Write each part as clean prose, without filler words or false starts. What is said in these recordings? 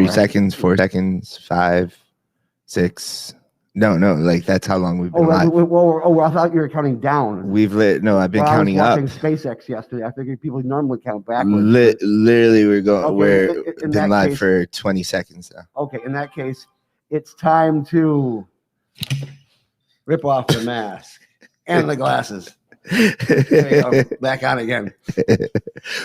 3 seconds, 4 seconds, 5, 6. No, like that's how long we've been live. Well, I thought you were counting down. I've been counting up. I was watching SpaceX yesterday. I figured people normally count backwards. Literally, we've been live for 20 seconds now. Okay, in that case, it's time to rip off the mask and the glasses. There you go. Back on again.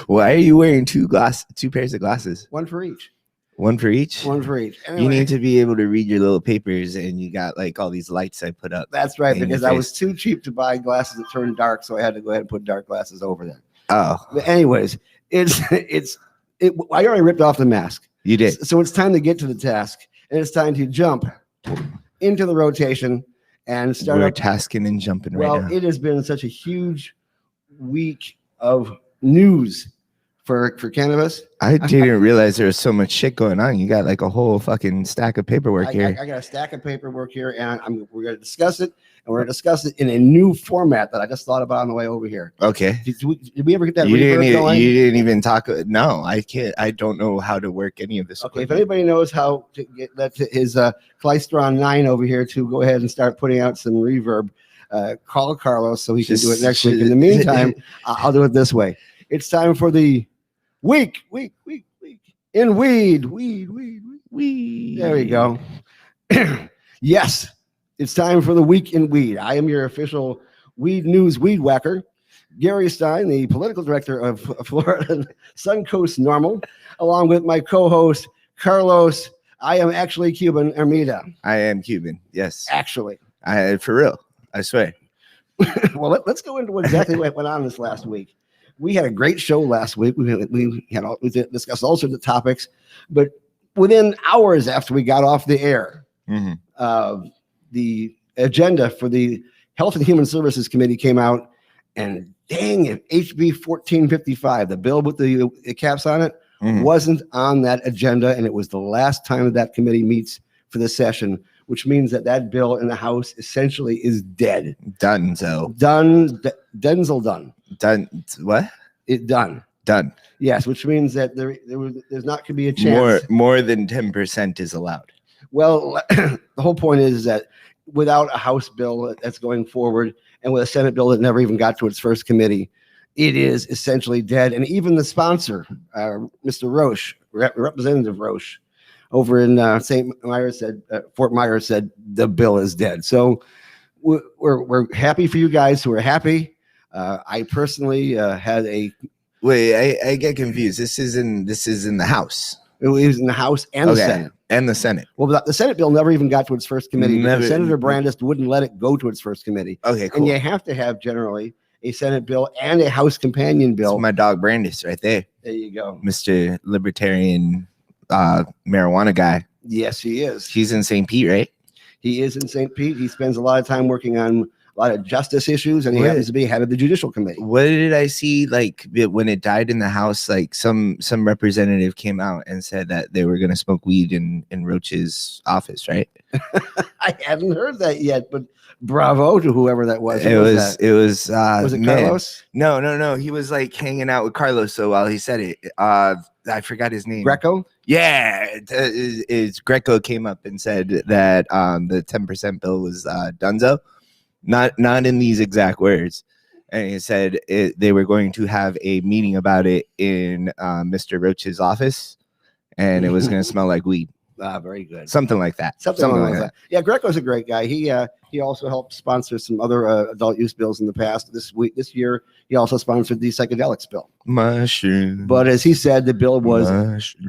Why are you wearing two pairs of glasses? One for each. One for each? One for each. Anyway, you need to be able to read your little papers, and you got like all these lights I put up. That's right, because I was too cheap to buy glasses that turn dark, so I had to go ahead and put dark glasses over them. Oh. But anyways, I already ripped off the mask. You did. So it's time to get to the task, and it's time to jump into the rotation and start. We're tasking and jumping right now. Well, it has been such a huge week of news for cannabis. I didn't realize there was so much shit going on. You got like a whole fucking stack of paperwork here. I got a stack of paperwork here, and we're going to discuss it, and we're going to discuss it in a new format that I just thought about on the way over here. Okay. Did we ever get that? You didn't even talk. No, I can't. I don't know how to work any of this. Okay. If anybody knows how to get his Clystron 9 over here to go ahead and start putting out some reverb, call Carlos so he can do it next week. In the meantime, I'll do it this way. It's time for the week in weed. There we go. Yes, it's time for the week in weed. I am your official weed news weed whacker, Gary Stein, the political director of Florida Suncoast Normal, along with my co-host Carlos. I am actually Cuban Armida. I am Cuban. Yes, actually. For real. I swear. Well, let's go into exactly what went on this last week. We had a great show last week. We discussed all sorts of topics, but within hours after we got off the air, the agenda for the Health and Human Services Committee came out, and dang it, HB 1455, the bill with the caps on it, wasn't on that agenda, and it was the last time that committee meets for the session, which means that bill in the House essentially is dead. Denzel done. Done. What? Done. Done. Yes, which means that there's not going to be a chance. More than 10% is allowed. Well, the whole point is that without a House bill that's going forward and with a Senate bill that never even got to its first committee, it is essentially dead. And even the sponsor, Mr. Roche, Representative Roche, over in Fort Myers said the bill is dead. So we're happy for you guys who are happy. I personally had a wait. I get confused. This is in the House. It was in the House and the Senate. And the Senate. Well, the Senate bill never even got to its first committee. Senator Brandes wouldn't let it go to its first committee. Okay, cool. And you have to have generally a Senate bill and a House companion bill. That's my dog Brandes right there. There you go, Mr. Libertarian marijuana guy. Yes, he is. He's in St. Pete, right? He is in St. Pete. He spends a lot of time working on a lot of justice issues, and he happens to be head of the Judicial Committee. What did I see? Like when it died in the House, like some representative came out and said that they were going to smoke weed in Roach's office, right? I hadn't heard that yet, but bravo to whoever that was. Was it Carlos? No. He was like hanging out with Carlos. So while he said it, I forgot his name. Greco? Yeah, Greco came up and said that the 10% bill was dunzo. Not in these exact words. And he said they were going to have a meeting about it in Mr. Roach's office, and it was going to smell like weed. Very good. Something like that. Something like that. Yeah, Greco's a great guy. He also helped sponsor some other adult use bills in the past. This year, he also sponsored the psychedelics bill. Mushroom. But as he said, the bill was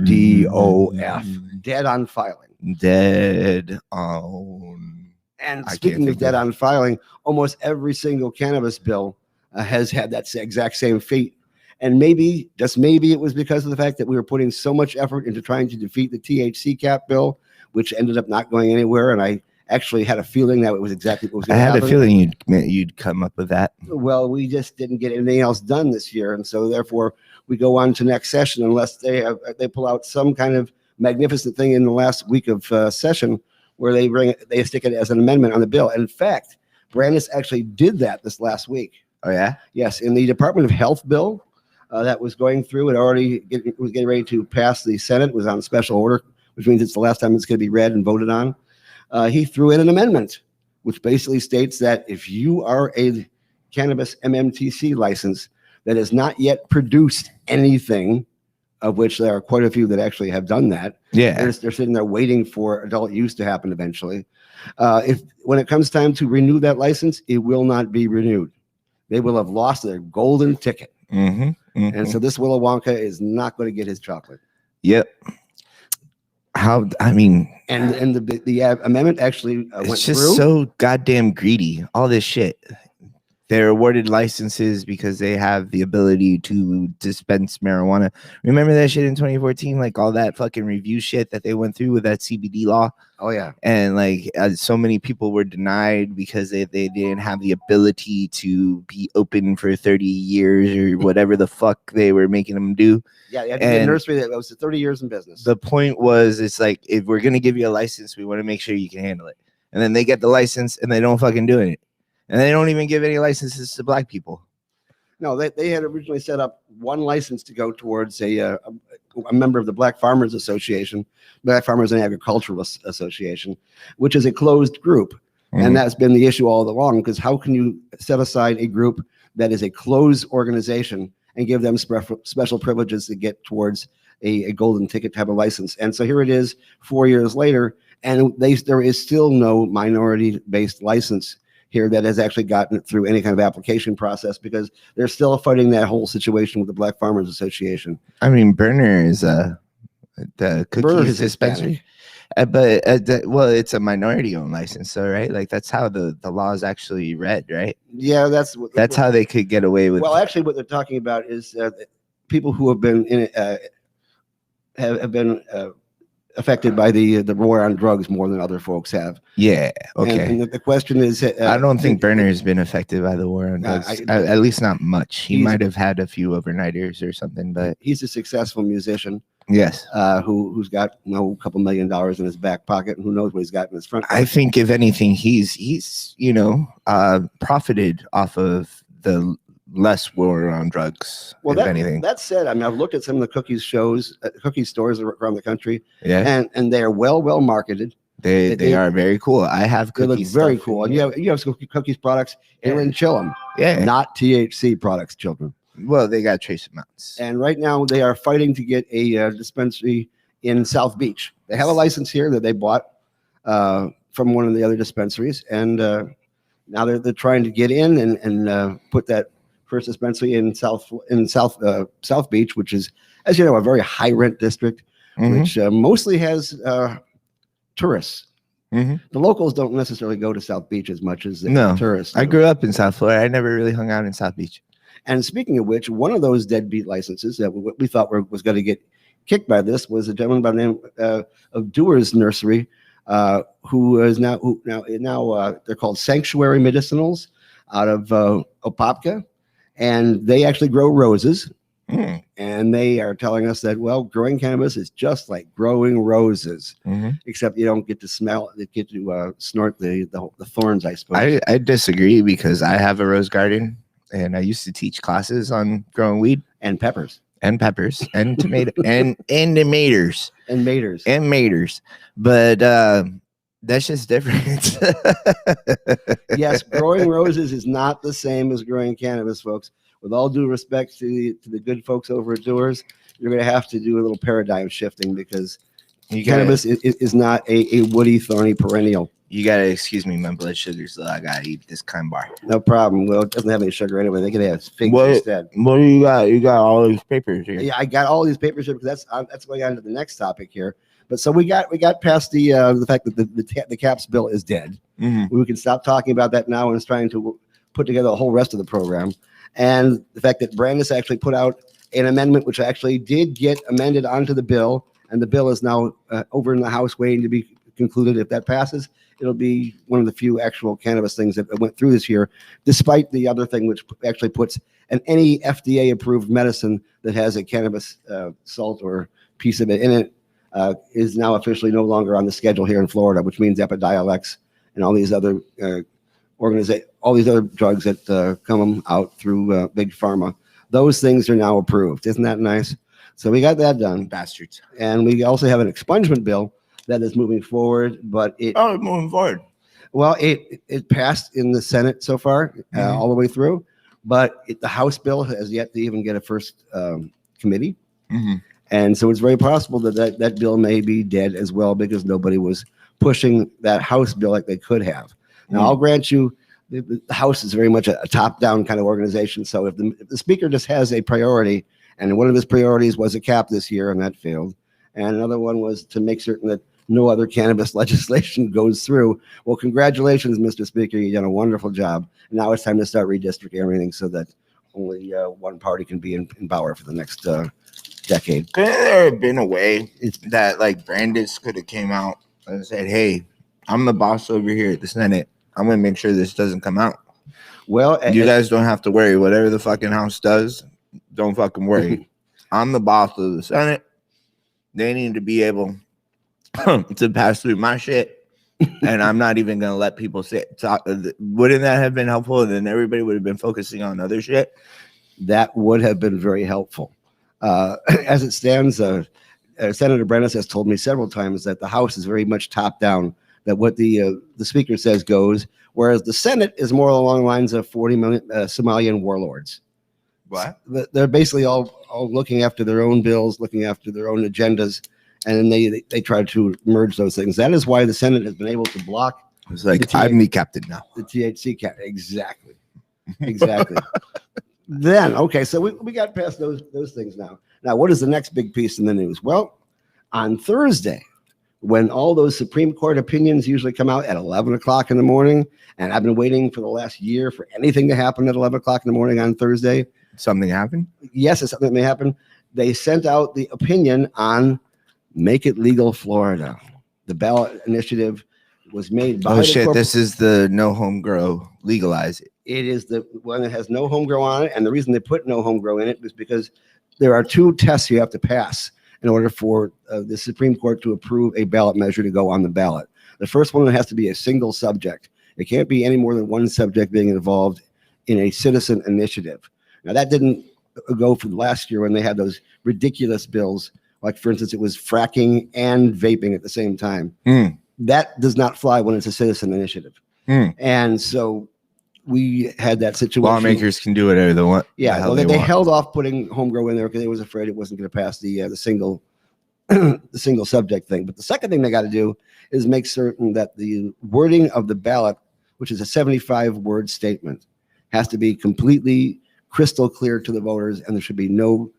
DOF, dead on filing. Dead on. And speaking of dead on filing, almost every single cannabis bill has had that exact same fate. And maybe, just maybe, it was because of the fact that we were putting so much effort into trying to defeat the THC cap bill, which ended up not going anywhere. And I actually had a feeling that it was exactly what was going to happen. I had a feeling you'd come up with that. Well, we just didn't get anything else done this year. And so therefore, we go on to next session unless they pull out some kind of magnificent thing in the last week of session where they stick it as an amendment on the bill. And in fact, Brandes actually did that this last week. Oh, yeah? Yes, in the Department of Health bill that was going through. It was getting ready to pass the Senate. It was on special order which means it's the last time it's going to be read and voted on. He threw in an amendment, which basically states that if you are a cannabis MMTC license that has not yet produced anything, of which there are quite a few that actually have done that. Yeah. They're sitting there waiting for adult use to happen eventually. When it comes time to renew that license, it will not be renewed. They will have lost their golden ticket. And so this Willy Wonka is not going to get his chocolate. Yep. How, I mean, and the amendment actually went it's just through. so goddamn greedy. All this shit. They're awarded licenses because they have the ability to dispense marijuana. Remember that shit in 2014? Like all that fucking review shit that they went through with that CBD law? Oh, yeah. And like so many people were denied because they didn't have the ability to be open for 30 years or whatever the fuck they were making them do. Yeah, you had to be a nursery that was 30 years in business. The point was, it's like, if we're going to give you a license, we want to make sure you can handle it. And then they get the license and they don't fucking do it. And they don't even give any licenses to black people. No, they had originally set up one license to go towards a member of the Black Farmers Association, Black Farmers and Agricultural Association, which is a closed group. And that's been the issue all along, because how can you set aside a group that is a closed organization and give them special privileges to get towards a golden ticket to have a license? And so here it is 4 years later, and there is still no minority-based license here that has actually gotten it through any kind of application process, because they're still fighting that whole situation with the Black Farmers Association. I mean, Berner is the cookies dispensary, but well, it's a minority-owned license, so right, like that's how the law is actually read, right? Yeah, that's how they could get away with. Well, actually, what they're talking about is people who have been in have been affected by the war on drugs more than other folks have. Yeah. Okay. And the question is, I don't think Berner has been affected by the war on drugs. At least not much. He might have had a few overnighters or something, but he's a successful musician. Yes. Who's got a couple $1 million in his back pocket, and who knows what he's got in his front pocket. I think if anything, he's profited off of the less war on drugs. Well, anything. That said, I mean, I've looked at some of the cookies stores around the country. Yeah. And they are well marketed. They are very cool. I have cookies. They look very cool. And you have some cookies products here in Chillum. Yeah. Not THC products, children. Well, they got trace amounts. And right now they are fighting to get a dispensary in South Beach. They have a license here that they bought from one of the other dispensaries, and now they're trying to get in and put that first dispensary in South Beach, which is, as you know, a very high rent district, which mostly has tourists. The locals don't necessarily go to South Beach as much as the tourists. I grew up in South Florida. I never really hung out in South Beach. And speaking of which, one of those deadbeat licenses that we thought was going to get kicked by this was a gentleman by the name of Dewar's Nursery, who is now they're called Sanctuary Medicinals out of Opopka, and they actually grow roses. And they are telling us that, well, growing cannabis is just like growing roses, except you don't get to smell, you get to snort the thorns, I suppose. I disagree, because I have a rose garden, and I used to teach classes on growing weed and peppers and tomato and tomatoes and maters, but that's just different. Yes, growing roses is not the same as growing cannabis, folks. With all due respect to the good folks over at Dewar's, you're going to have to do a little paradigm shifting, because cannabis is not a woody, thorny perennial. You got to excuse me, my blood sugar's low. I got to eat this kind bar. No problem. Well, it doesn't have any sugar anyway. They can have figs instead. What do you got? You got all these papers here. Yeah, I got all these papers here, because that's going on to the next topic here. But so we got past the fact that the caps bill is dead. We can stop talking about that now, and it's trying to put together the whole rest of the program. And the fact that Brandis actually put out an amendment, which actually did get amended onto the bill, and the bill is now over in the House waiting to be concluded. If that passes, it'll be one of the few actual cannabis things that went through this year, despite the other thing, which actually puts any FDA-approved medicine that has a cannabis salt or piece of it in it is now officially no longer on the schedule here in Florida, which means Epidiolex and all these other all these other drugs that come out through big pharma. Those things are now approved. Isn't that nice? So we got that done. Bastards. And we also have an expungement bill that is moving forward, but moving forward. Well, it passed in the Senate so far, all the way through, but the House bill has yet to even get a first committee. And so it's very possible that bill may be dead as well because nobody was pushing that House bill like they could have. Now, I'll grant you, the House is very much a top-down kind of organization. So if the Speaker just has a priority, and one of his priorities was a cap this year, and that failed, and another one was to make certain that no other cannabis legislation goes through. Well, congratulations, Mr. Speaker. You've done a wonderful job. And now it's time to start redistricting everything so that only one party can be in power for the next decade. Could there have been a way that like Brandis could have came out and said, hey, I'm the boss over here at the Senate. I'm going to make sure this doesn't come out. Well, you guys don't have to worry. Whatever the fucking House does, don't fucking worry. I'm the boss of the Senate. They need to be able to pass through my shit. And I'm not even going to let people talk. Wouldn't that have been helpful? And then everybody would have been focusing on other shit. That would have been very helpful. As it stands, Senator Brandis has told me several times that the House is very much top down, that what the Speaker says goes, whereas the Senate is more along the lines of 40 million Somalian warlords. What? They're basically all looking after their own bills, looking after their own agendas, and they try to merge those things. That is why the Senate has been able to block. It's like, I'm the captain now. The THC cap. Exactly. Then, okay, so we got past those things now. Now, what is the next big piece in the news? Well, on Thursday, when all those Supreme Court opinions usually come out at 11 o'clock in the morning, and I've been waiting for the last year for anything to happen at 11 o'clock in the morning on Thursday. Something happened? Yes, it's something that may happen. They sent out the opinion on Make It Legal Florida. The ballot initiative was made by this is the no home grow, legalize it. It is the one that has no home grow on it. And the reason they put no home grow in it is because there are two tests you have to pass in order for the Supreme Court to approve a ballot measure to go on the ballot. The first one has to be a single subject. It can't be any more than one subject being involved in a citizen initiative. Now, that didn't go for last year when they had those ridiculous bills. Like, for instance, it was fracking and vaping at the same time. That does not fly when it's a citizen initiative. And so we had that situation. Lawmakers can do whatever they want. Yeah, well, they held off putting home grow in there because they was afraid it wasn't going to pass the single the single subject thing. But the second thing they got to do is make certain that the wording of the ballot, which is a 75-word statement, has to be completely crystal clear to the voters, and there should be no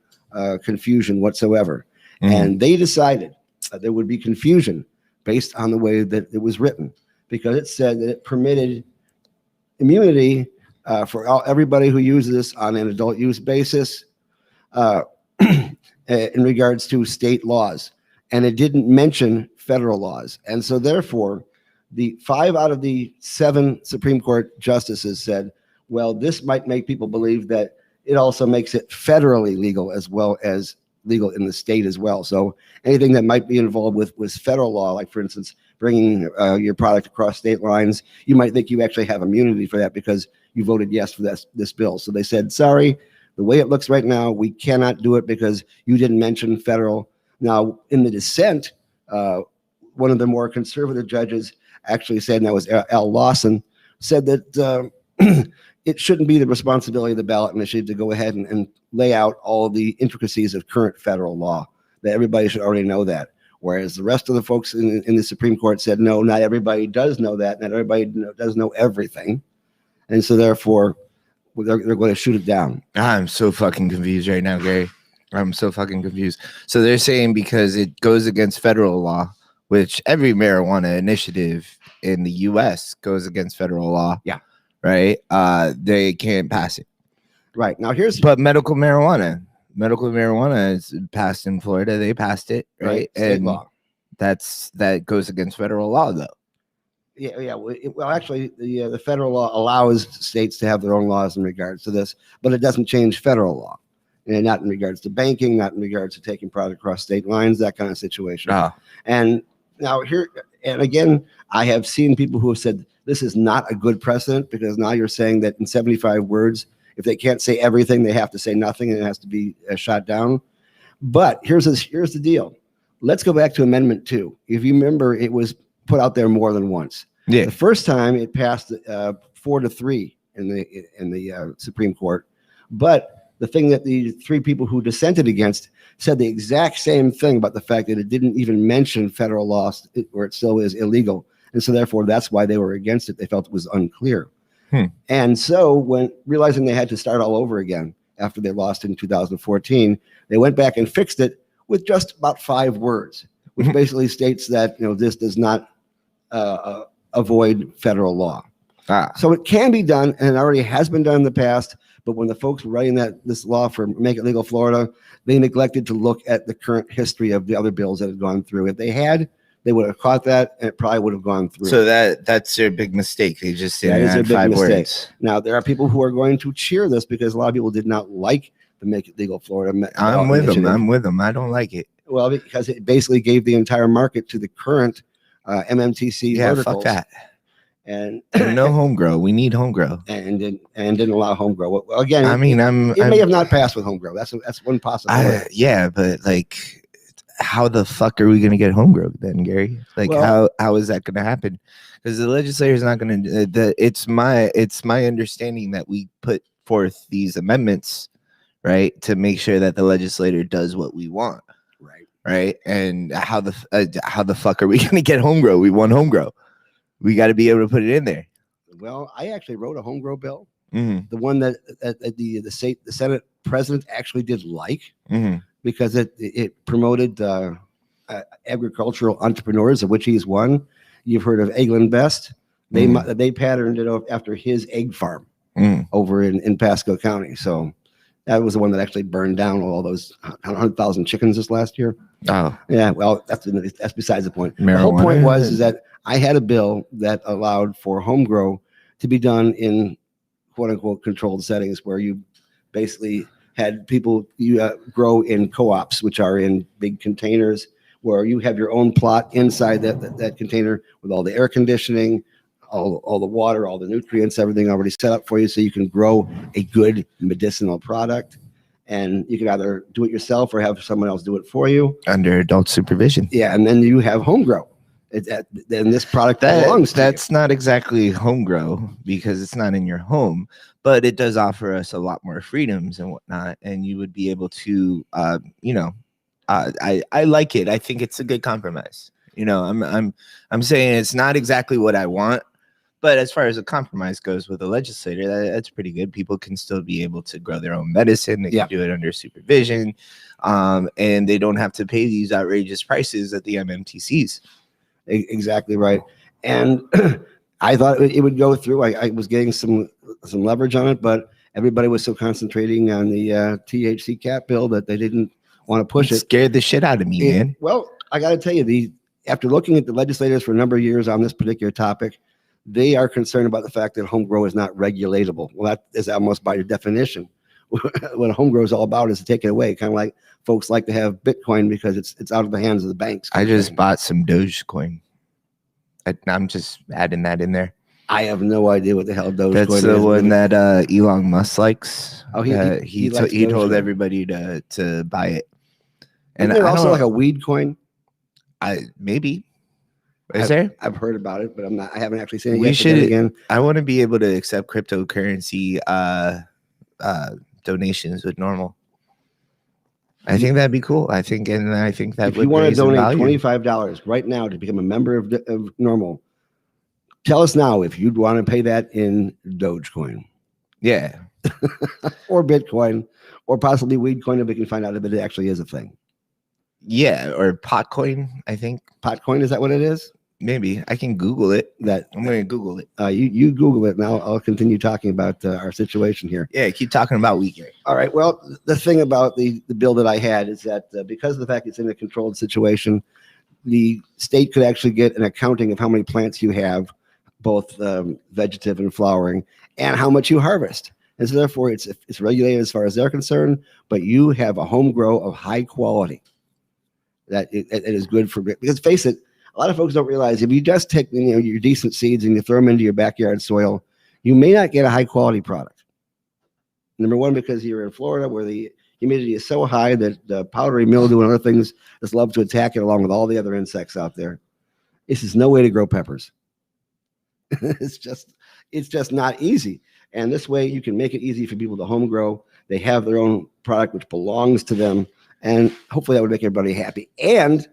confusion whatsoever. And they decided that there would be confusion based on the way that it was written, because it said that it permitted immunity for everybody who uses this on an adult use basis in regards to state laws. And it didn't mention federal laws. And so therefore, the 5 out of the 7 Supreme Court justices said, well, this might make people believe that it also makes it federally legal as well as legal in the state as well. So anything that might be involved with federal law, like for instance, bringing your product across state lines, you might think you actually have immunity for that because you voted yes for this bill. So they said, sorry, the way it looks right now, we cannot do it because you didn't mention federal. Now, in the dissent, one of the more conservative judges actually said, and that was Al Lawson, said that it shouldn't be the responsibility of the ballot initiative to go ahead and lay out all the intricacies of current federal law, that everybody should already know that. Whereas the rest of the folks in the Supreme Court said, no, not everybody does know that. Not everybody does know everything. And so therefore, they're going to shoot it down. I'm so fucking confused right now, Gary. I'm so fucking confused. So they're saying because it goes against federal law, which every marijuana initiative in the U.S. goes against federal law. Yeah. Right? They can't pass it. Right. Now but medical marijuana is passed in Florida. They passed it, right? State law. That goes against federal law, though. Yeah. Well, actually, the federal law allows states to have their own laws in regards to this, but it doesn't change federal law. And not in regards to banking, not in regards to taking product across state lines, that kind of situation. And now here, and again, I have seen people who have said this is not a good precedent, because now you're saying that in 75 words, if they can't say everything, they have to say nothing, and it has to be shot down. But here's the deal. Let's go back to Amendment 2. If you remember, it was put out there more than once. Yeah. The first time it passed 4-3 in the Supreme Court. But the thing that the three people who dissented against said the exact same thing about the fact that it didn't even mention federal law, where it still is illegal. And so therefore, that's why they were against it. They felt it was unclear. And so when realizing they had to start all over again after they lost in 2014, they went back and fixed it with just about 5 words, which basically states that, this does not avoid federal law. So it can be done, and it already has been done in the past. But when the folks were writing this law for Make It Legal Florida, they neglected to look at the current history of the other bills that had gone through. If they had, they would have caught that, and it probably would have gone through. So that's their big mistake. They just didn't add 5 words. Now, there are people who are going to cheer this because a lot of people did not like the Make It Legal Florida. I'm with them. I don't like it. Well, because it basically gave the entire market to the current MMTC Fuck verticals. that. And no home grow. We need home grow. And didn't allow home grow. Well, again, I mean, it may have not passed with home grow. That's one possibility. Yeah, but like, how the fuck are we going to get home grow then, Gary? Like, how is that going to happen? Because the legislature is not going to. It's my understanding that we put forth these amendments, right, to make sure that the legislator does what we want. Right. And how the fuck are we going to get home grow? We want home grow. We got to be able to put it in there. Well, I actually wrote a home grow bill. Mm-hmm. The one that the Senate president actually did like, because it promoted agricultural entrepreneurs, of which he's one. You've heard of Eglin Best. They patterned it after his egg farm over in Pasco County. So that was the one that actually burned down all those 100,000 chickens this last year. Oh, yeah. Well, that's besides the point. Marijuana. The whole point was that I had a bill that allowed for home grow to be done in quote unquote controlled settings, where you basically had people grow in co-ops, which are in big containers, where you have your own plot inside that container with all the air conditioning, all the water, all the nutrients, everything already set up for you, so you can grow a good medicinal product. And you can either do it yourself or have someone else do it for you under adult supervision. Yeah, and then you have home grow. Then this product belongs to that's not exactly home grow because it's not in your home, but it does offer us a lot more freedoms and whatnot. And you would be able to, I like it. I think it's a good compromise. I'm saying it's not exactly what I want, but as far as a compromise goes with a legislator, that's pretty good. People can still be able to grow their own medicine. They can do it under supervision, and they don't have to pay these outrageous prices at the MMTCs. Exactly right. And I thought it would go through. I was getting some leverage on it, but everybody was so concentrating on the THC cap bill that they didn't want to push it. Scared the shit out of me, man. Well, I got to tell you, after looking at the legislators for a number of years on this particular topic, they are concerned about the fact that home grow is not regulatable. Well, that is almost by definition. What home grow is all about is to take it away. Kind of like folks like to have Bitcoin because it's out of the hands of the banks. I just bought some Dogecoin. I'm just adding that in there. I have no idea what the hell Dogecoin is. That's the one that Elon Musk likes. Oh, he told everybody to buy it. And there's also like a weed coin. Maybe. Is there? I've heard about it, but I haven't actually seen it yet. We should again. I want to be able to accept cryptocurrency donations with normal. I think that'd be cool. I think that if you want to donate $25 right now to become a member of Normal, tell us now if you'd want to pay that in Dogecoin. Yeah. Or Bitcoin, or possibly Weedcoin if we can find out if it actually is a thing. Yeah, or Potcoin, I think. Potcoin, is that what it is? Maybe. I can Google it. I'm going to Google it. You Google it, and I'll continue talking about our situation here. Yeah, keep talking about wheat. All right. Well, the thing about the bill that I had is that because of the fact it's in a controlled situation, the state could actually get an accounting of how many plants you have, both vegetative and flowering, and how much you harvest. And so therefore, it's regulated as far as they're concerned, but you have a home grow of high quality that it is good for, because face it, a lot of folks don't realize if you just take your decent seeds and you throw them into your backyard soil, you may not get a high quality product. Number one, because you're in Florida where the Humidity is so high that the powdery mildew and other things just love to attack it along with all the other insects out there. This is no way to grow peppers. it's just not easy. And this way you can make it easy for people to home grow. They have their own product which belongs to them. And hopefully that would make everybody happy. And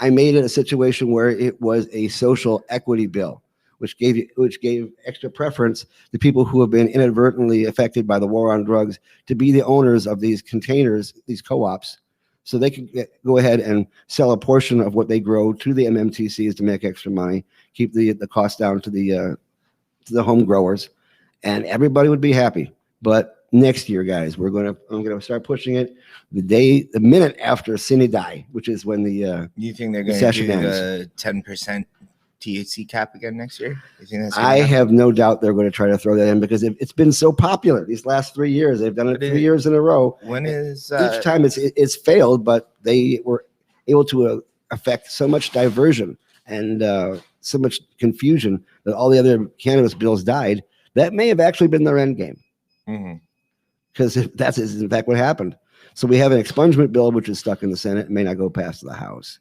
I made it a situation where it was a social equity bill, which gave extra preference to people who have been inadvertently affected by the war on drugs to be the owners of these containers, these co-ops, so they can go ahead and sell a portion of what they grow to the MMTCs to make extra money, keep the cost down to the home growers, and everybody would be happy. But next year, guys, I'm gonna start pushing it the minute after Sinidai, which is when the you think they're going to do the 10% THC cap again next year? You think that's I have no doubt they're going to try to throw that in because it's been so popular these last 3 years. They've done it 3 years in a row. When is each time it's failed, but they were able to affect so much diversion and so much confusion that all the other cannabis bills died. That may have actually been their end game. Because that's in fact what happened. So we have an expungement bill which is stuck in the Senate and may not go past the House,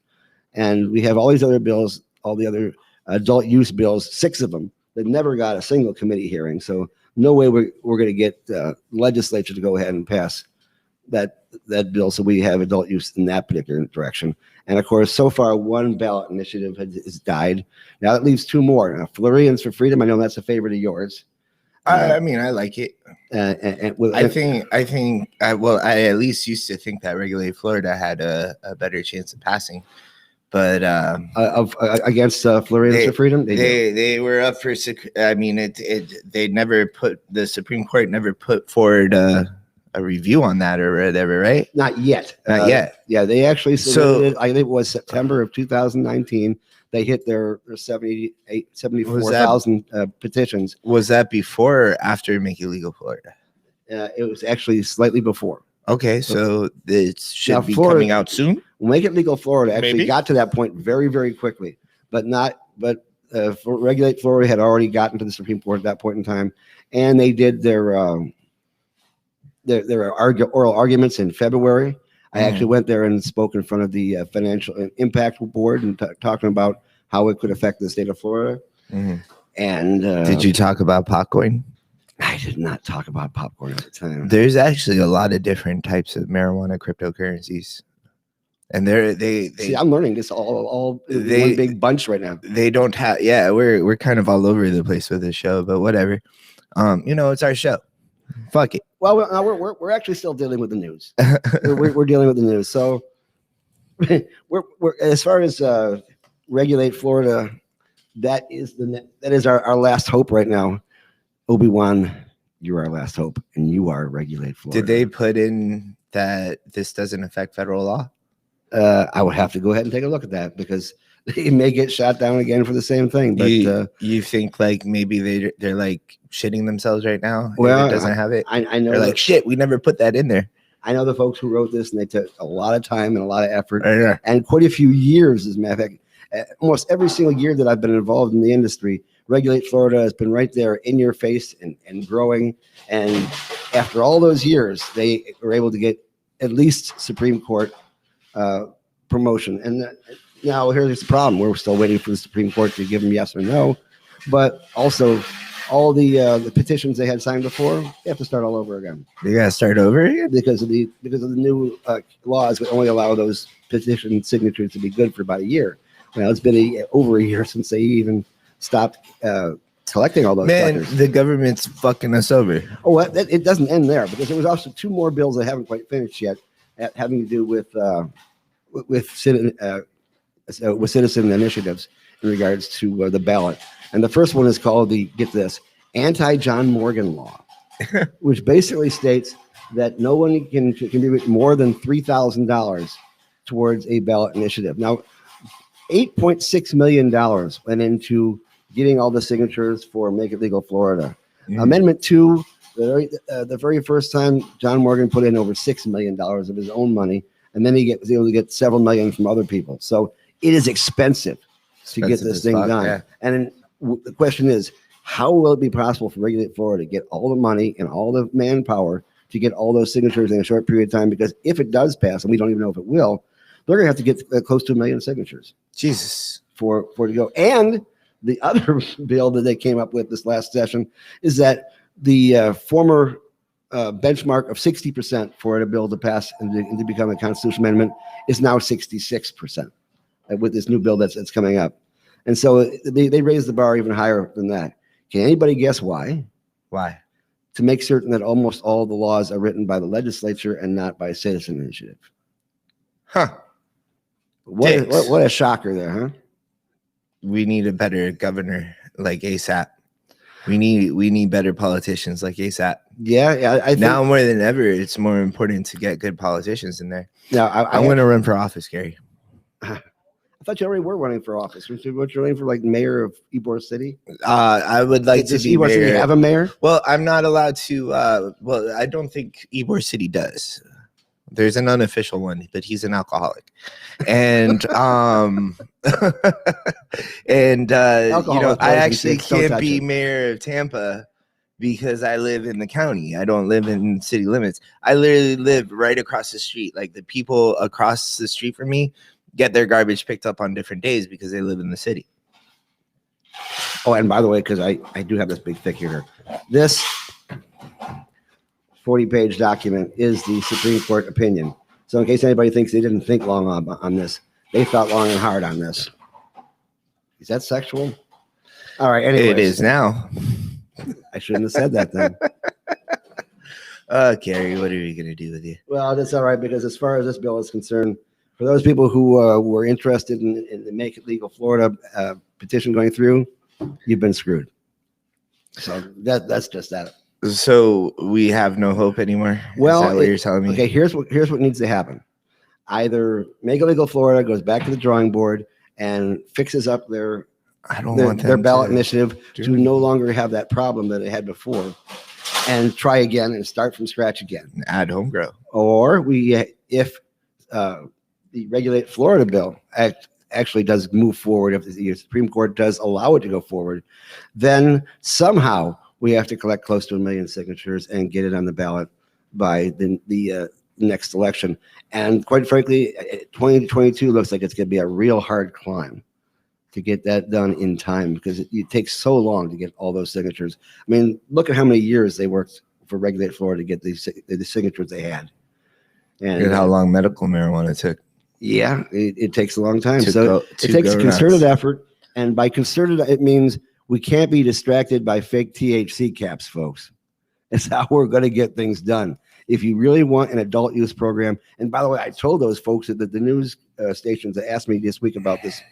and we have all these other bills, all the other adult use bills, 6 of them that never got a single committee hearing. So no way we're going to get the legislature to go ahead and pass that bill. So we have adult use in that particular direction. And of course, so far one ballot initiative has died. Now that leaves 2 more. Floridians for Freedom. I know that's a favorite of yours. I mean, I like it. I at least used to think that Regulate Florida had a better chance of passing, but against Floridians for Freedom, they were up for. I mean, the Supreme Court never put forward a review on that or whatever, right? Not yet. Not yet. Yeah, they actually submitted. I think it was September of 2019. They hit their 74,000 petitions. Was that before or after Make It Legal Florida? It was actually slightly before. Okay, so it should be coming out soon. Make It Legal Florida actually got to that point very, very quickly, but for Regulate Florida had already gotten to the Supreme Court at that point in time, and they did their oral arguments in February. I actually went there and spoke in front of the Financial Impact Board and talking about how it could affect the state of Florida. And did you talk about popcorn? I did not talk about popcorn at the time. There's actually a lot of different types of marijuana cryptocurrencies, and See, I'm learning this all one big bunch right now. They don't have. Yeah, we're kind of all over the place with this show, but whatever. It's our show. Fuck it. Well, we're actually still dealing with the news. we're dealing with the news. So we're as far as Regulate Florida, that is our last hope right now. Obi-Wan, you're our last hope, and you are Regulate Florida. Did they put in that this doesn't affect federal law? I would have to go ahead and take a look at that because they may get shot down again for the same thing. But you think like maybe they're like shitting themselves right now? Well, it doesn't have it. I know. They're like, shit, we never put that in there. I know the folks who wrote this, and they took a lot of time and a lot of effort and quite a few years. As a matter of fact, almost every single year that I've been involved in the industry, Regulate Florida has been right there in your face and growing. And after all those years, they were able to get at least Supreme Court promotion. And now here's the problem. We're still waiting for the Supreme Court to give them yes or no. But also, all the petitions they had signed before, they have to start all over again. They got to start over again? Because of the new laws that only allow those petition signatures to be good for about a year. Well, it's been over a year since they even stopped collecting all those. Man, fuckers. The government's fucking us over. Oh, it doesn't end there because there was also 2 more bills that haven't quite finished yet, having to do with citizen initiatives in regards to the ballot. And the first one is called get this, Anti-John Morgan Law, which basically states that no one can contribute more than $3,000 towards a ballot initiative. Now, $8.6 million went into getting all the signatures for Make It Legal Florida. Amendment 2, the very first time, John Morgan put in over $6 million of his own money, and then he was able to get several million from other people. So it is expensive to get this thing done. Yeah. And the question is, how will it be possible for Regulate Florida to get all the money and all the manpower to get all those signatures in a short period of time, because if it does pass, and we don't even know if it will, they're going to have to get close to 1 million signatures Jesus. for it to go. And the other bill that they came up with this last session is that the former benchmark of 60% for a bill to pass and to become a constitutional amendment is now 66% with this new bill that's coming up. And so they raised the bar even higher than that. Can anybody guess why? Why? To make certain that almost all the laws are written by the legislature and not by citizen initiative. Huh. What a shocker there, huh? We need a better governor like ASAP. We need better politicians like ASAP. Yeah, I think now more than ever, it's more important to get good politicians in there. Now, I'm going to run for office, Gary. I thought you already were running for office. Weren't you running for like mayor of Ybor City? I would like to be Ybor mayor. City have a mayor? Well, I'm not allowed to. Well, I don't think Ybor City does. There's an unofficial one, but he's an alcoholic, and and I actually can't be mayor of Tampa because I live in the county. I don't live in city limits. I literally live right across the street. Like the people across the street from me get their garbage picked up on different days because they live in the city. Oh, and by the way, because I do have this big thick here. This 40-page document is the Supreme Court opinion. So in case anybody thinks they didn't think long on this, they thought long and hard on this. Is that sexual? All right. Anyways, it is now. I shouldn't have said that then. Gary, what are we going to do with you? Well, that's all right, because as far as this bill is concerned, for those people who were interested in the Make It Legal Florida petition going through, you've been screwed. So that's just that. So we have no hope anymore. Well, is that what you're telling me? Okay, here's what needs to happen. Either Make It Legal Florida goes back to the drawing board and fixes up their ballot initiative to no longer have that problem that it had before, and try again and start from scratch again. Add home grow. Or if the Regulate Florida bill actually does move forward, if the Supreme Court does allow it to go forward, then somehow we have to collect close to 1 million signatures and get it on the ballot by the next election. And quite frankly, 2022 looks like it's going to be a real hard climb to get that done in time, because it takes so long to get all those signatures. I mean, look at how many years they worked for Regulate Florida to get the signatures they had. And how long medical marijuana took. Yeah, it takes a long time. So it takes a concerted effort. And by concerted, it means we can't be distracted by fake THC caps, folks. It's how we're going to get things done. If you really want an adult use program, and by the way, I told those folks that the news stations that asked me this week about this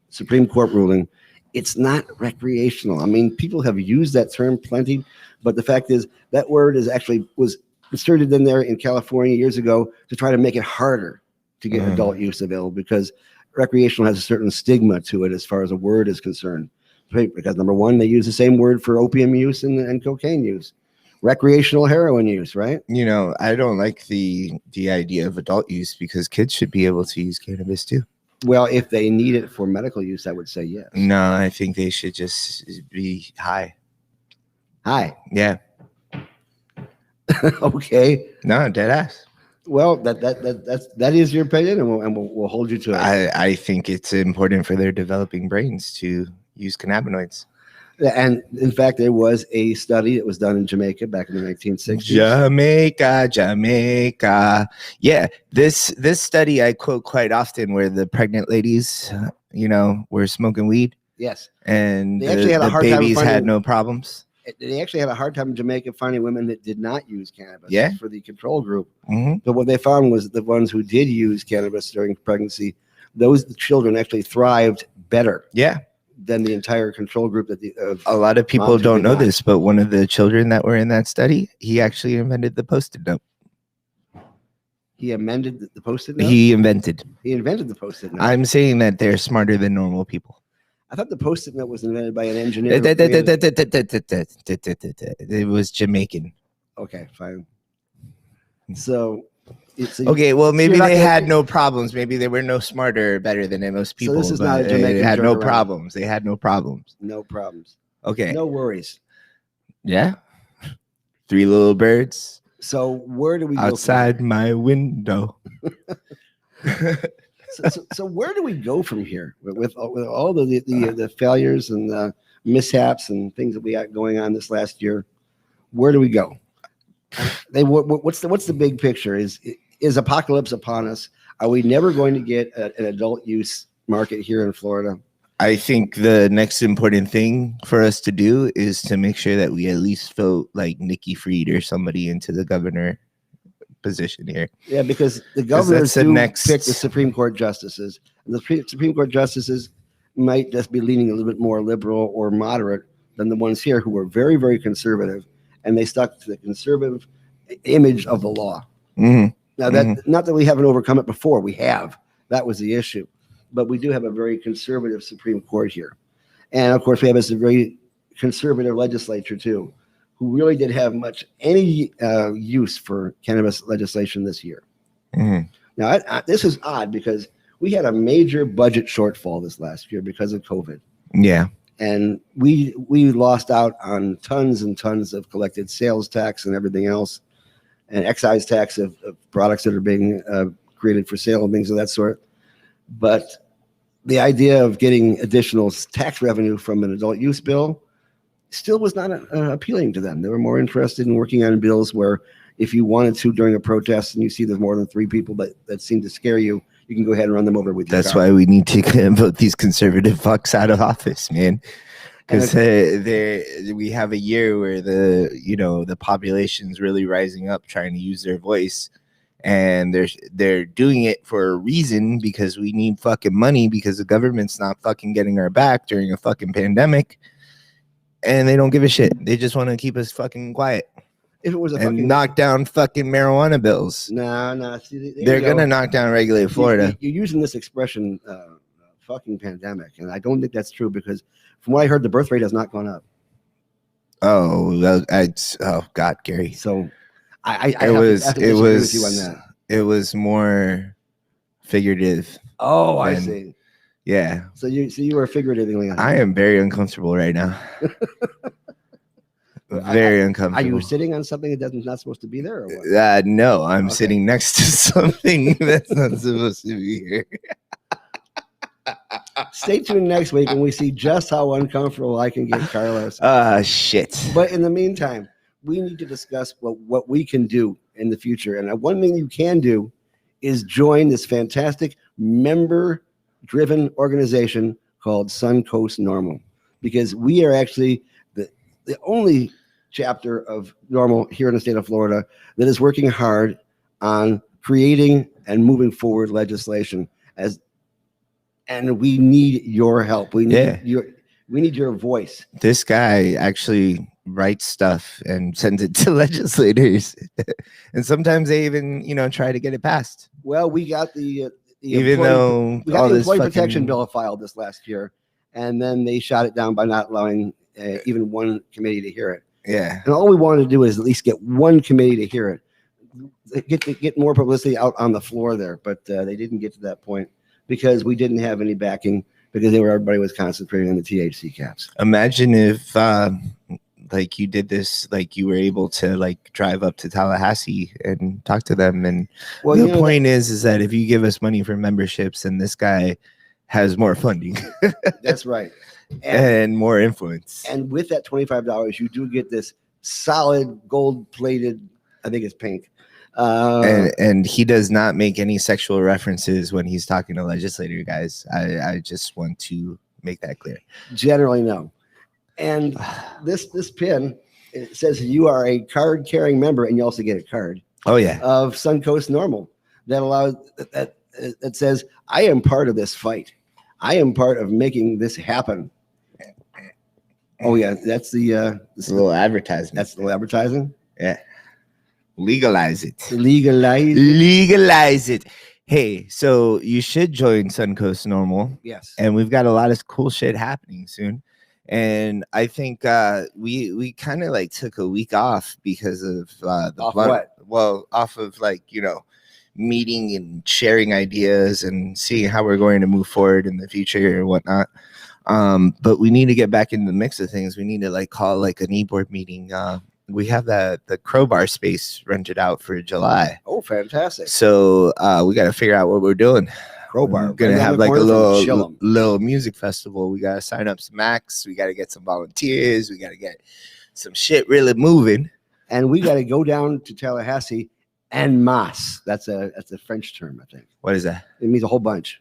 Supreme Court ruling, it's not recreational. I mean, people have used that term plenty, but the fact is that word was inserted in there in California years ago to try to make it harder to get adult use available, because recreational has a certain stigma to it as far as a word is concerned. Because number one, they use the same word for opium use and cocaine use, recreational heroin use, right? You know, I don't like the idea of adult use, because kids should be able to use cannabis too. Well, if they need it for medical use, I would say yes. No, I think they should just be high. High. Yeah. Okay. No, dead ass. Well, that is your opinion, and we'll hold you to it. I think it's important for their developing brains to use cannabinoids. And in fact, there was a study that was done in Jamaica back in the 1960s. Jamaica. Yeah, this study I quote quite often, where the pregnant ladies, were smoking weed. Yes, and the babies had no problems. They actually had a hard time in Jamaica finding women that did not use cannabis for the control group. Mm-hmm. But what they found was the ones who did use cannabis during pregnancy, those children actually thrived better. Yeah. Than the entire control group. A lot of people don't know this, but one of the children that were in that study, he actually invented the Post-it note. He invented the Post-it note? He invented the Post-it note. I'm saying that they're smarter than normal people. I thought the Post-it note was invented by an engineer. It was Jamaican. Okay, fine. So... okay, well, maybe they had no problems. Maybe they were no smarter or better than most people. So this is not a Jamaican. They had no problems. They had no problems. No problems. Okay. No worries. Yeah. 3 little birds. So where do we go outside my window? So where do we go from here with all the failures and the mishaps and things that we got going on this last year? Where do we go? What's the big picture? Is apocalypse upon us? Are we never going to get an adult use market here in Florida? I think the next important thing for us to do is to make sure that we at least vote like Nikki Fried or somebody into the governor position here. Yeah, because the governors do pick the Supreme Court justices. And the Supreme Court justices might just be leaning a little bit more liberal or moderate than the ones here who were very, very conservative, and they stuck to the conservative image of the law. Mm-hmm. Now, that not that we haven't overcome it before. We have. That was the issue. But we do have a very conservative Supreme Court here. And, of course, we have a very conservative legislature, too, who really did have any use for cannabis legislation this year. Mm-hmm. Now, this is odd because we had a major budget shortfall this last year because of COVID. Yeah. And we lost out on tons and tons of collected sales tax and everything else, and excise tax of products that are being created for sale and things of that sort. But the idea of getting additional tax revenue from an adult use bill still was not appealing to them. They were more interested in working on bills where if you wanted to during a protest and you see there's more than 3 people that seem to scare you, you can go ahead and run them over with your That's car. why we need to vote these conservative fucks out of office, man. Because we have a year where the population's really rising up, trying to use their voice, and they're doing it for a reason, because we need fucking money, because the government's not fucking getting our back during a fucking pandemic, and they don't give a shit. They just want to keep us fucking quiet. If it was knock down fucking marijuana bills. No. They're gonna knock down regulated Florida. You're using this expression, fucking pandemic, and I don't think that's true, because from what I heard, the birth rate has not gone up. Oh, well, God, Gary. So I have to disagree with you on that. It was more figurative. Oh, I see. Yeah. So you were figuratively on that. I am very uncomfortable right now. Very uncomfortable. Are you sitting on something that not supposed to be there, or what? No, I'm sitting next to something that's not supposed to be here. Stay tuned next week when we see just how uncomfortable I can get Carlos. Shit. But in the meantime, we need to discuss what we can do in the future. And one thing you can do is join this fantastic member-driven organization called Suncoast NORML, because we are actually the only chapter of NORML here in the state of Florida that is working hard on creating and moving forward legislation. And we need your help. We need your voice. This guy actually writes stuff and sends it to legislators, and sometimes they even try to get it passed. Well, we got the Employee Protection Bill filed this last year, and then they shot it down by not allowing even one committee to hear it. Yeah. And all we wanted to do is at least get one committee to hear it, get more publicity out on the floor there, but they didn't get to that point because we didn't have any backing, because everybody was concentrating on the THC caps. Imagine if you did this, you were able to drive up to Tallahassee and talk to them. And the point is that if you give us money for memberships, and this guy has more funding. That's right. And more influence. And with that $25, you do get this solid gold-plated, I think it's pink. And he does not make any sexual references when he's talking to legislator guys. I just want to make that clear. Generally, no. And this pin, it says you are a card-carrying member, and you also get a card. Oh yeah. Of Suncoast NORML that says, I am part of this fight. I am part of making this happen. Oh yeah, that's the little advertisement. That's the little advertising. Yeah. Legalize it. Legalize it. Hey, so you should join Suncoast NORML. Yes. And we've got a lot of cool shit happening soon. And I think we kind of took a week off because of off of meeting and sharing ideas and seeing how we're going to move forward in the future and whatnot. But we need to get back into the mix of things. We need to call an e-board meeting we have the Crowbar space rented out for July. Oh, fantastic. So we got to figure out what we're doing. Crowbar. We're gonna right have around the like a corner from Chillum. little music festival. We gotta sign up some acts. We gotta get some volunteers. We gotta get some shit really moving. And we got to go down to Tallahassee en masse. That's a French term, I think. What is that? It means a whole bunch.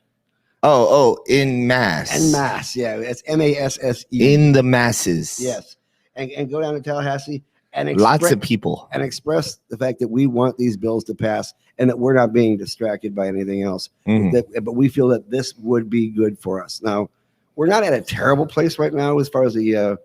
Oh, in mass. En masse. Yeah, it's MASSE. In the masses. Yes. And go down to Tallahassee and Lots of people. and express the fact that we want these bills to pass and that we're not being distracted by anything else. Mhm. But we feel that this would be good for us. Now, we're not at a terrible place right now as far as the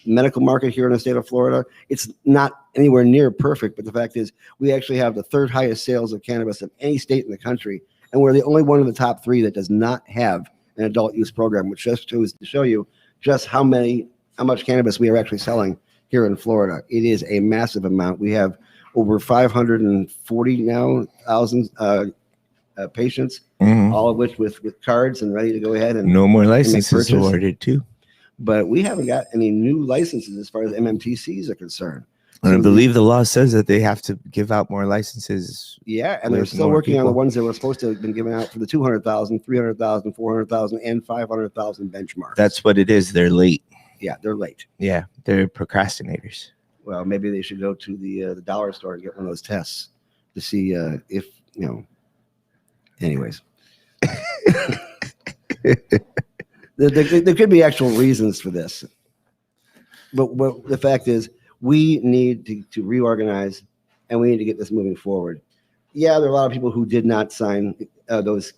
medical market here in the state of Florida. It's not anywhere near perfect, but the fact is we actually have the third highest sales of cannabis of any state in the country. And we're the only one of the top three that does not have an adult use program, which just goes to show you just how much cannabis we are actually selling here in Florida. It is a massive amount. We have over 540 now thousand patients, Mhm. all of which with cards and ready to go ahead and. No more licenses purchase. awarded too. But we haven't got any new licenses as far as MMTCs are concerned. And I So believe the law says that they have to give out more licenses. Yeah, and they're with still more working on the people. ones that were supposed to have been given out for the 200,000, 300,000, 400,000, and 500,000 benchmark. That's what it is. They're late. Yeah, they're late. Yeah, they're procrastinators. Well, maybe they should go to the dollar store and get one of those tests to see if, anyways. There could be actual reasons for this. But the fact is, we need to reorganize and we need to get this moving forward. Yeah, there are a lot of people who did not sign those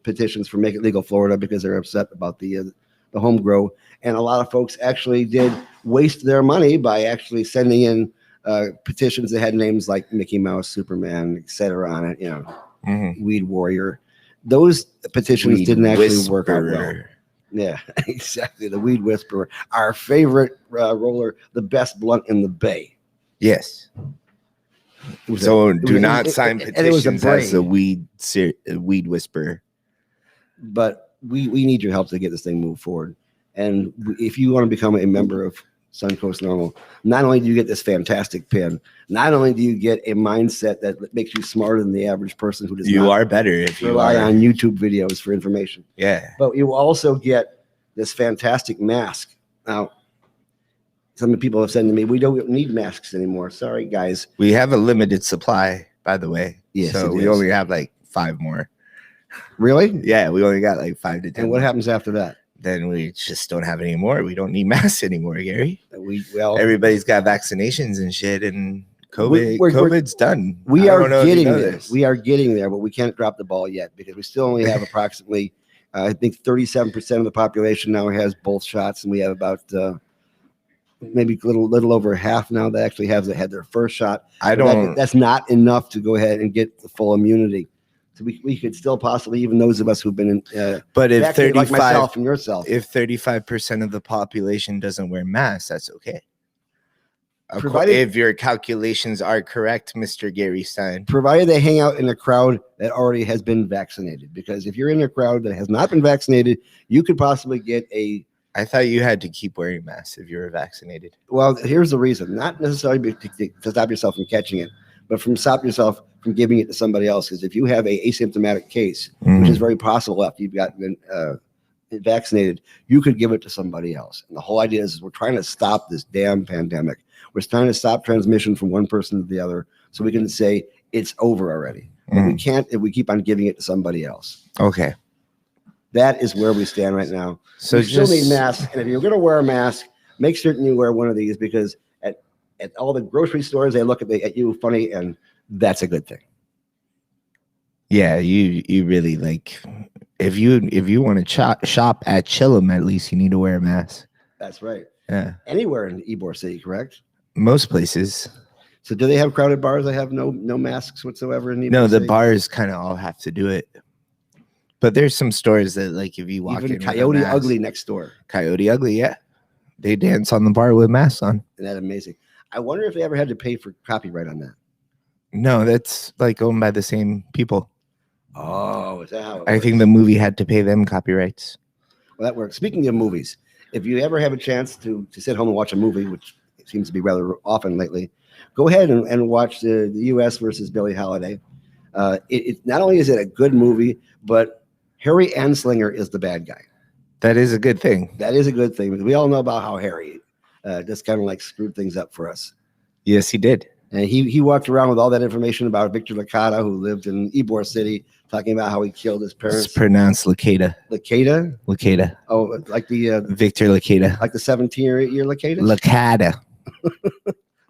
petitions for Make It Legal Florida because they're upset about the home grow. And a lot of folks actually did waste their money by actually sending in petitions that had names like Mickey Mouse, Superman, etc. on it, Mhm. Weed Warrior. Those petitions Weed didn't actually work out well. whisperer. Yeah, exactly. The Weed Whisperer, our favorite roller, the best blunt in the Bay. Yes. It was So a- it do was- not it- sign and it was a petitions as a brain. weed whisperer. But we need your help to get this thing moved forward. And if you want to become a member of Suncoast Normal, not only do you get this fantastic pin, not only do you get a mindset that makes you smarter than the average person who does You not are better if you rely are. on YouTube videos for information, Yeah. but you also get this fantastic mask. Now, some people have said to me, we don't need masks anymore. Sorry, guys. We have a limited supply, by the way. Yes, So it we is. only have like 5 more. Really? Yeah, we only got like 5 to 10. And what happens after that? Then we just don't have any more. We don't need masks anymore, Gary. Well, Everybody's got vaccinations and shit, and We're- COVID's done. we I are don't know if you getting know there. this. We are getting there, but we can't drop the ball yet because we still only have approximately, I think 37% of the population now has both shots, and we have about maybe a little over half now that actually have had their first shot. I But don't. that's not enough to go ahead and get the full immunity. So we could still possibly, even those of us who've been But if vaccinated, like 35, myself and yourself, if 35% of the population doesn't wear masks, that's okay. Provided- If your calculations are correct, Mr. Gary Stein. provided they hang out in a crowd that already has been vaccinated. Because if you're in a crowd that has not been vaccinated, you could possibly get I thought you had to keep wearing masks if you were vaccinated. well, here's the reason, not necessarily to stop yourself from catching it, but from stop yourself from giving it to somebody else. Because if you have a asymptomatic case, which is very possible after you've gotten vaccinated, you could give it to somebody else. And the whole idea is we're trying to stop this damn pandemic. We're trying to stop transmission from one person to the other so we can say it's over already. But we can't if we keep on giving it to somebody else. Okay. That is where we stand right now. So You still just need masks, and if you're going to wear a mask, make certain you wear one of these because at all the grocery stores they look at you funny, and that's a good thing. yeah, you really like if you want to shop at Chillum, at least you need to wear a mask. That's right. Yeah. Anywhere in Ybor City, correct? Most places. So do they have crowded bars that have no masks whatsoever in Ybor No, the City? bars kind of all have to do it. But there's some stores that like if you walk Even in with a Coyote mask- Ugly next door. Coyote Ugly, yeah. They dance on the bar with masks on. Isn't that amazing? I wonder if they ever had to pay for copyright on that. No, that's like owned by the same people. Oh, is that how it I works? think the movie had to pay them copyrights. Well, that works. Speaking of movies, if you ever have a chance to sit home and watch a movie, which seems to be rather often lately, go ahead and watch the U.S. versus Billie Holiday. It not only is it a good movie, but Harry Anslinger is the bad guy. That is a good thing. That is a good thing. We all know about how Harry just kind of like screwed things up for us. Yes, he did. And he walked around with all that information about Victor Licata, who lived in Ybor City, talking about how he killed his parents. It's pronounced Licata. Licata? Licata. Oh, like the Victor Licata. like the 17-year Licata? Licata.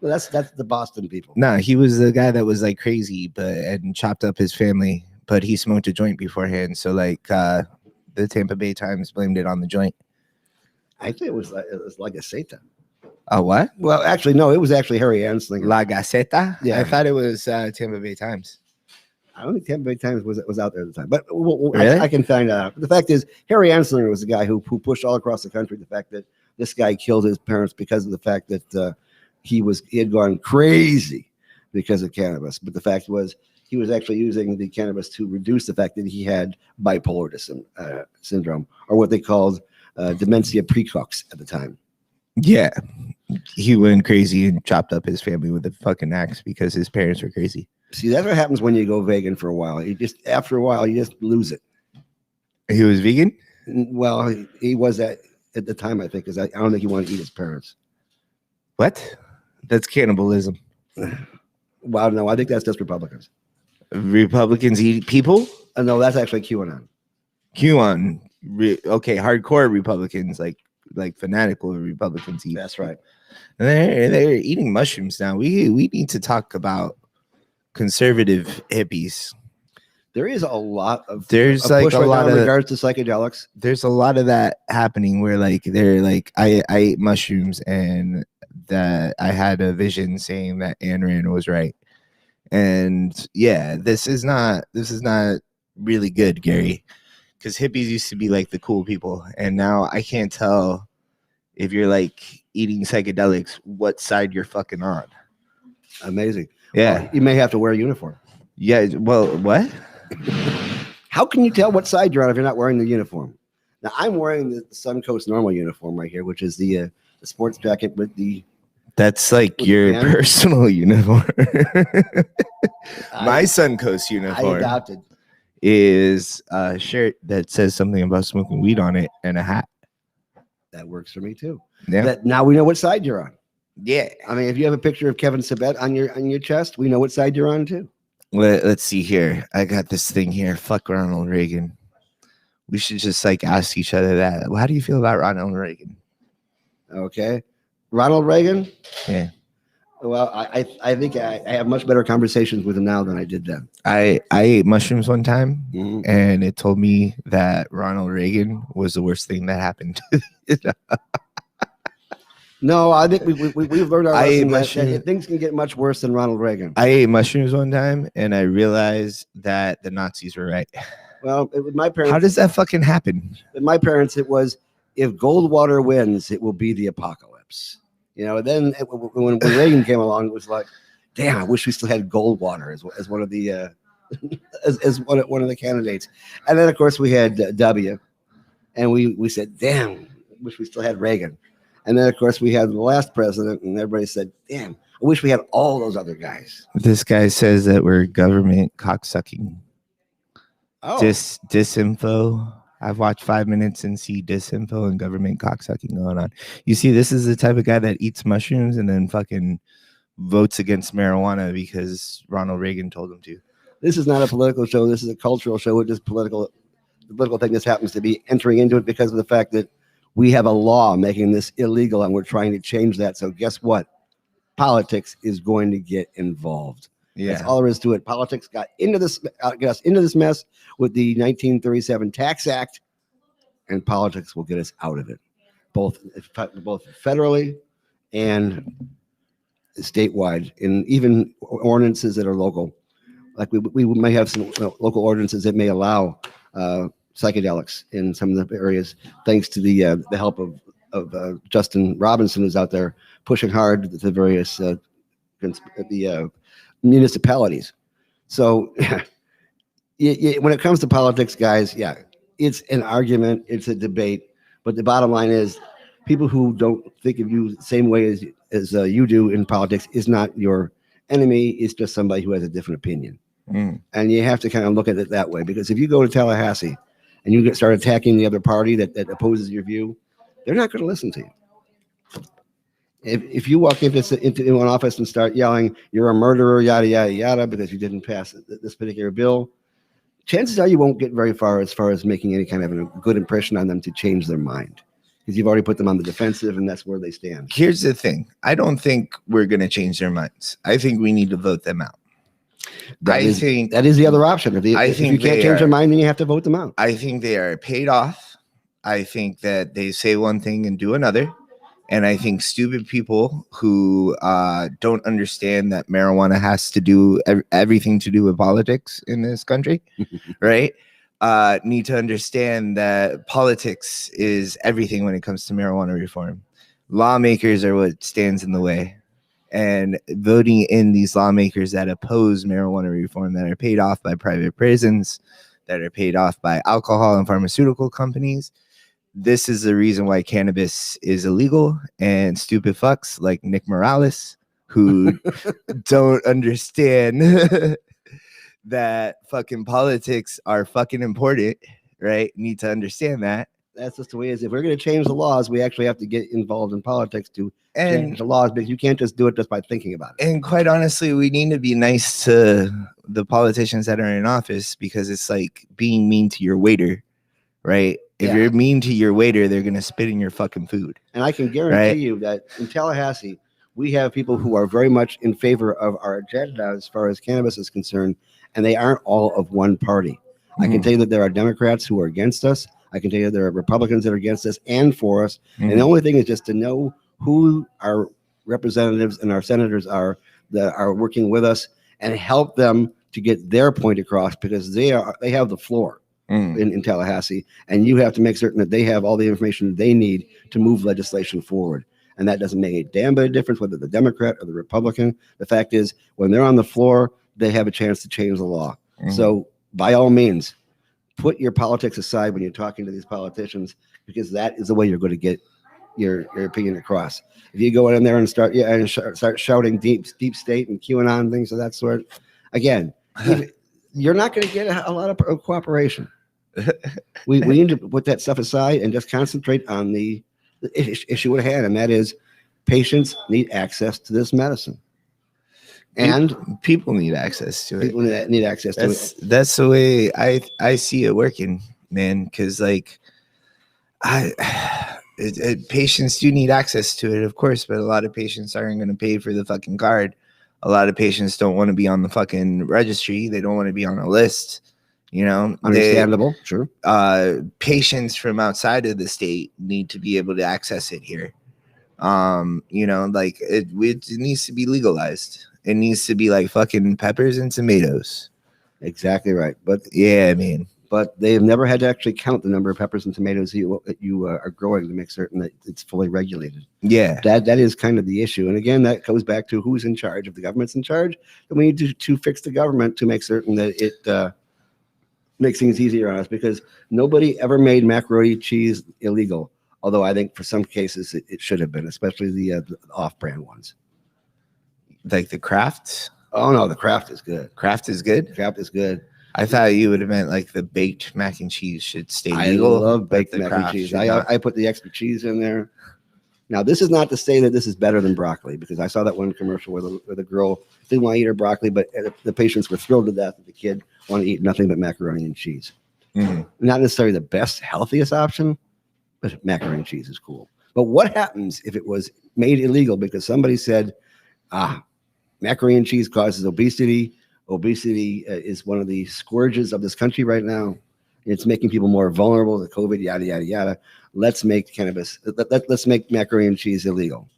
Well, that's the Boston people. No, he was the guy that was like crazy, and chopped up his family. But he smoked a joint beforehand, so like the Tampa Bay Times blamed it on the joint. I think it was La Gaceta. Oh, what? Well, actually, no, it was actually Harry Anslinger. La Gaceta? Yeah. I thought it was Tampa Bay Times. I don't think Tampa Bay Times was out there at the time, but Really? I can find out. The fact is, Harry Anslinger was the guy who pushed all across the country the fact that this guy killed his parents because of the fact that he had gone crazy because of cannabis. But the fact was, he was actually using the cannabis to reduce the fact that he had bipolar syndrome, or what they called dementia precox at the time. Yeah. He went crazy and chopped up his family with a fucking axe because his parents were crazy. See, that's what happens when you go vegan for a while. After a while, you just lose it. He was vegan? Well, he was at the time, I think, because I don't think he wanted to eat his parents. What? That's cannibalism. Well, no, I think that's just Republicans. Republicans eat people? No, that's actually QAnon. QAnon. Okay, hardcore Republicans, like fanatical Republicans eat. That's right. And they're eating mushrooms now. We need to talk about conservative hippies. There is a lot of like a lot in of regards to psychedelics. There's a lot of that happening where like they're like I ate mushrooms and that I had a vision saying that Ayn Rand was right. And yeah, this is not really good, Gary, because hippies used to be like the cool people, and now I can't tell if you're like eating psychedelics what side you're fucking on. Amazing. Yeah, well, you may have to wear a uniform. Yeah. Well, what? How can you tell what side you're on if you're not wearing the uniform? Now I'm wearing the Suncoast normal uniform right here, which is the sports jacket with the. That's like your personal uniform. My Suncoast uniform. I adopted. Is a shirt that says something about smoking weed on it and a hat. That works for me too. Yeah. Now we know what side you're on. Yeah. I mean, if you have a picture of Kevin Sabet on your chest, we know what side you're on too. Let's see here. I got this thing here. Fuck Ronald Reagan. We should just like ask each other that. How do you feel about Ronald Reagan? Okay. Ronald Reagan? Yeah. Well, I think I have much better conversations with him now than I did then. I ate mushrooms one time, and it told me that Ronald Reagan was the worst thing that happened. No, I think we've learned our lesson that things can get much worse than Ronald Reagan. I ate mushrooms one time, and I realized that the Nazis were right. Well, with my parents, how does that fucking happen? With my parents, it was, if Goldwater wins, it will be the apocalypse. You know, then when Reagan came along, it was like, damn, I wish we still had Goldwater as one of the as one of the candidates. And then of course we had W, and we said, damn, I wish we still had Reagan. And then of course we had the last president, and everybody said, damn, I wish we had all those other guys. This guy says that we're government cocksucking. Oh, disinfo. I've watched 5 minutes and see disinfo and government cocksucking going on. You see, this is the type of guy that eats mushrooms and then fucking votes against marijuana because Ronald Reagan told him to. This is not a political show. This is a cultural show. It's just the political thing just happens to be entering into it because of the fact that we have a law making this illegal, and we're trying to change that. So guess what? Politics is going to get involved. Yeah, that's all there is to it. Politics got us into this mess with the 1937 Tax Act, and politics will get us out of it, both federally and statewide, and even ordinances that are local. Like we may have some local ordinances that may allow psychedelics in some of the areas, thanks to the help of Justin Robinson, who's out there pushing hard the various municipalities. So when it comes to politics, guys, yeah, it's an argument, it's a debate, but the bottom line is people who don't think of you the same way as you do in politics is not your enemy. It's just somebody who has a different opinion. And you have to kind of look at it that way, because if you go to Tallahassee and you start attacking the other party that opposes your view, they're not going to listen to you. If you walk into an office and start yelling, "You're a murderer," yada, yada, yada, because you didn't pass this particular bill, chances are you won't get very far as making any kind of a good impression on them to change their mind, because you've already put them on the defensive, and that's where they stand. Here's the thing. I don't think we're going to change their minds. I think we need to vote them out. That is the other option. If you can't change their mind, then you have to vote them out. I think they are paid off. I think that they say one thing and do another. And I think stupid people who don't understand that marijuana has to do everything to do with politics in this country, right? Need to understand that politics is everything when it comes to marijuana reform. Lawmakers are what stands in the way. And voting in these lawmakers that oppose marijuana reform, that are paid off by private prisons, that are paid off by alcohol and pharmaceutical companies. This is the reason why cannabis is illegal, and stupid fucks like Nick Morales, who don't understand that fucking politics are fucking important, right? Need to understand that. That's just the way it is. If we're going to change the laws, we actually have to get involved in politics to change the laws, because you can't just do it just by thinking about it. And quite honestly, we need to be nice to the politicians that are in office, because it's like being mean to your waiter, right? If you're mean to your waiter, they're going to spit in your fucking food. And I can guarantee you that in Tallahassee, we have people who are very much in favor of our agenda as far as cannabis is concerned, and they aren't all of one party. I can tell you that there are Democrats who are against us. I can tell you there are Republicans that are against us and for us. And the only thing is just to know who our representatives and our senators are that are working with us, and help them to get their point across, because they have the floor in Tallahassee, and you have to make certain that they have all the information they need to move legislation forward. And that doesn't make a damn bit of difference whether the Democrat or the Republican. The fact is, when they're on the floor, they have a chance to change the law. So by all means, put your politics aside when you're talking to these politicians, because that is the way you're going to get your opinion across. If you go in there and start shouting deep state and QAnon things of that sort, again, you're not going to get a lot of cooperation. We need to put that stuff aside and just concentrate on the issue at hand, and that is patients need access to this medicine. And people need access to it. People need access to it. That's the way I see it working, man. Because like, patients do need access to it, of course, but a lot of patients aren't going to pay for the fucking card. A lot of patients don't want to be on the fucking registry. They don't want to be on a list. You know, understandable. Sure. Patients from outside of the state need to be able to access it here. You know, like it needs to be legalized. It needs to be like fucking peppers and tomatoes. Exactly right. But yeah, I mean, but they've never had to actually count the number of peppers and tomatoes you are growing to make certain that it's fully regulated. Yeah, that is kind of the issue. And again, that goes back to who's in charge. If the government's in charge, then we need to fix the government to make certain that it makes things easier on us, because nobody ever made macaroni cheese illegal. Although I think for some cases it should have been, especially the off-brand ones. Like the Kraft? Oh no, the Kraft is good. Kraft is good? Kraft is good. I thought you would have meant like the baked mac and cheese should stay legal. I love baked mac and cheese. I put the extra cheese in there. Now, this is not to say that this is better than broccoli, because I saw that one commercial where the girl didn't want to eat her broccoli, but the patients were thrilled to death that the kid wanted to eat nothing but macaroni and cheese. Not necessarily the best, healthiest option, but macaroni and cheese is cool. But what happens if it was made illegal because somebody said, macaroni and cheese causes obesity. Obesity is one of the scourges of this country right now. It's making people more vulnerable to COVID, yada, yada, yada. Let's make let's make macaroni and cheese illegal.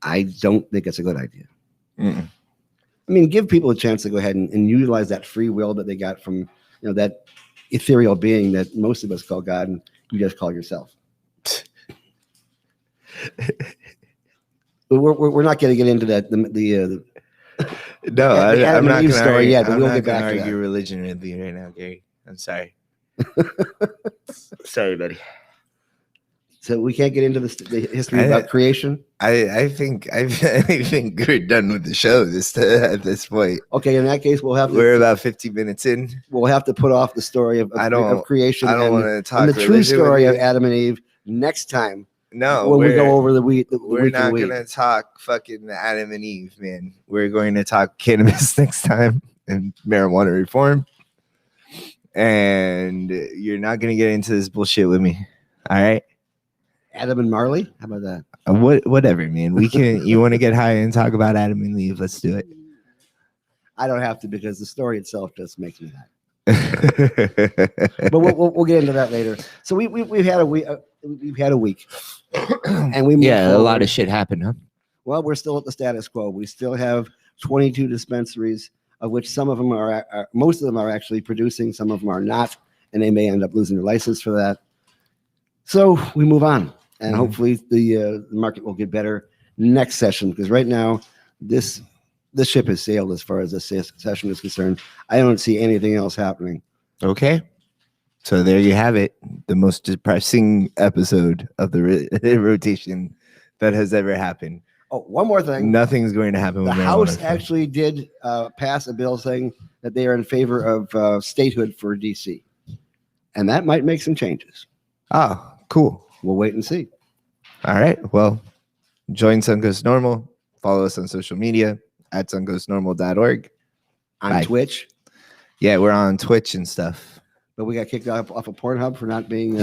I don't think it's a good idea. I mean, give people a chance to go ahead and utilize that free will that they got from, that ethereal being that most of us call God, and you just call yourself. We're not going to get into that. No, I'm not going to argue. Yet, but we'll get back to argue religion with you right now, Gary. I'm sorry. Sorry, buddy. So we can't get into the history about creation. I think I think we're done with the show at this point. Okay, in that case, We're about 50 minutes in. We'll have to put off the story of creation. I don't want to talk and the true story of Adam and Eve next time. No, when we go over the week. We're not going to talk fucking Adam and Eve, man. We're going to talk cannabis next time and marijuana reform. And you're not going to get into this bullshit with me. All right? Adam and Marley? How about that? Whatever, man. We can. You want to get high and talk about Adam and Eve? Let's do it. I don't have to because the story itself just makes me that. But we'll get into that later. So we've had a week. We've had a week, and we a lot of shit happened, huh? Well, we're still at the status quo. We still have 22 dispensaries, of which some of them are most of them are actually producing. Some of them are not, and they may end up losing their license for that. So we move on, and hopefully the market will get better next session. Because right now, this ship has sailed as far as this session is concerned. I don't see anything else happening. Okay. So there you have it. The most depressing episode of the rotation that has ever happened. Oh, one more thing. Nothing's going to happen. The House actually did pass a bill saying that they are in favor of statehood for DC. And that might make some changes. Oh, cool. We'll wait and see. All right. Well, join Sun Goes Normal. Follow us on social media at sungoesnormal.org. On Twitch. Yeah, we're on Twitch and stuff. But we got kicked off of Pornhub for not being.